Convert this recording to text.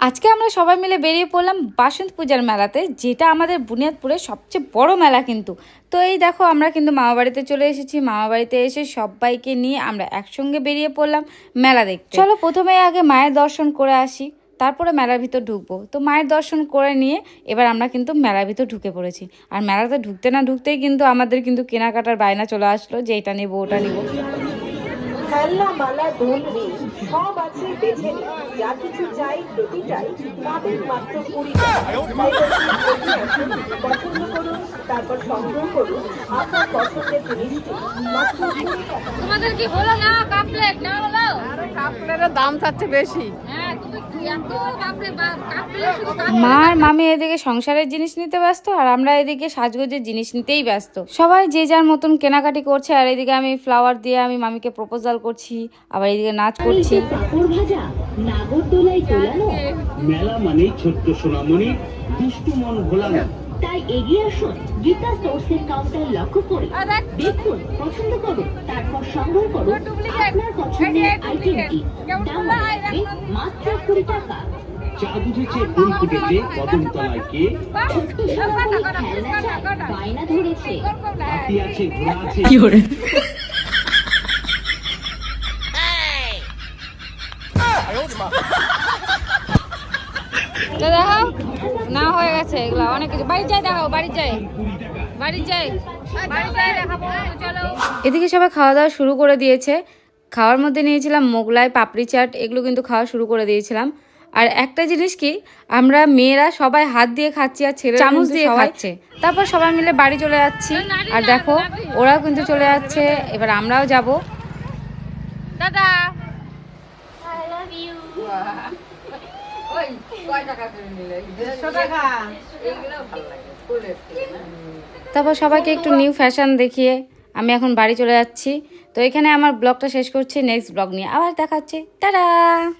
আজকে আমরা সবাই মিলে বেরিয়ে পড়লাম বাসন্তী পূজার মেলাতে, যেটা আমাদের বুনিয়াদপুরের সবচেয়ে বড় মেলা কিন্তু। তো এই দেখো আমরা কিন্তু মামাবাড়িতে চলে এসেছি। মামাবাড়িতে এসে সবাইকে নিয়ে আমরা একসঙ্গে বেরিয়ে পড়লাম মেলা দেখতে। চলো প্রথমে আগে মায়ের দর্শন করে আসি, তারপরে মেলার ভিতর ঢুকবো। তো মায়ের দর্শন করে নিয়ে এবার আমরা কিন্তু মেলার ভিতর ঢুকে পড়েছি। আর মেলাতে ঢুকতে না ঢুকতেই কিন্তু আমাদের কিন্তু কেনাকাটার বায়না চলে আসলো যে এটা নেবো ওটা নেবো। খেলনা মালা দোলনি সব আছে, বেছে নিন যা কিছু চাই প্রতিটাই পাবেন মাত্র 20 টাকা। পছন্দ করুন, তারপর সংগ্রহ করুন আপনার পছন্দের জিনিসটি মাত্র 20 টাকা। তোমাদের কি হলো না কাপ প্লেট না হলো? আরে কাপ প্লেটের দাম থাকছে বেশি। হ্যাঁ তুমি এত কাপ প্লেট শুধু মা আর মামি এদিকে সংসারের জিনিস নিতে ব্যস্ত, আর আমরা এদিকে সাজগোজের জিনিস নিতেই ব্যস্ত। সবাই যে যার মতন কেনাকাটি করছে, আর এদিকে আমি ফ্লাওয়ার দিয়ে আমি মামিকে প্রপোজাল করছি, আবার এদিকে নাচ করছি। মেলা মানে ছোট্ট সোনামণি, দুষ্টু মন ভোলানো। তাই এগিয়ে আসুন গীতা স্টোর্সের কাউন্টার লক্ষ্য করে দেখুন, পছন্দ করুন, তারপর সংগ্রহ করুন আপনার পছন্দের আইটেমটি। দাম লাগবে মাত্র 20 টাকা। চাঁদ উঠেছে, ফুল ফুটেছে, কদমতলায় কে? ছোট্ট সোনামণি খেলনা চায়, বায়না ধরেছে। হাতি আছে, ঘোড়া আছে। দেখাও না হয়ে গেছে এগুলো অনেক কিছু। বাড়ি যাই দেখাও, বাড়ি যাই বাড়ি যাই বাড়ি যাই দেখাবো। চলো এদিকে সবাই খাওয়া দাওয়া শুরু করে দিয়েছে। খাওয়ার মধ্যে নিয়েছিলাম মোগলাই, পাপড়ি চাট, এগুলো কিন্তু খাওয়া শুরু করে দিয়েছিলাম। আর একটা জিনিস কি, আমরা মেয়েরা সবাই হাত দিয়ে খাচ্ছি আর ছেলেরা চামচ দিয়ে খাচ্ছে। তারপর সবাই মিলে বাড়ি চলে যাচ্ছি। আর দেখো ওরাও কিন্তু চলে যাচ্ছে, এবার আমরাও যাব। দাদা তারপর সবাইকে একটু নিউ ফ্যাশন দেখিয়ে আমি এখন বাড়ি চলে যাচ্ছি। তো এখানে আমার ব্লগটা শেষ করছি, নেক্সট ব্লগ নিয়ে আবার দেখাচ্ছি। টাটা।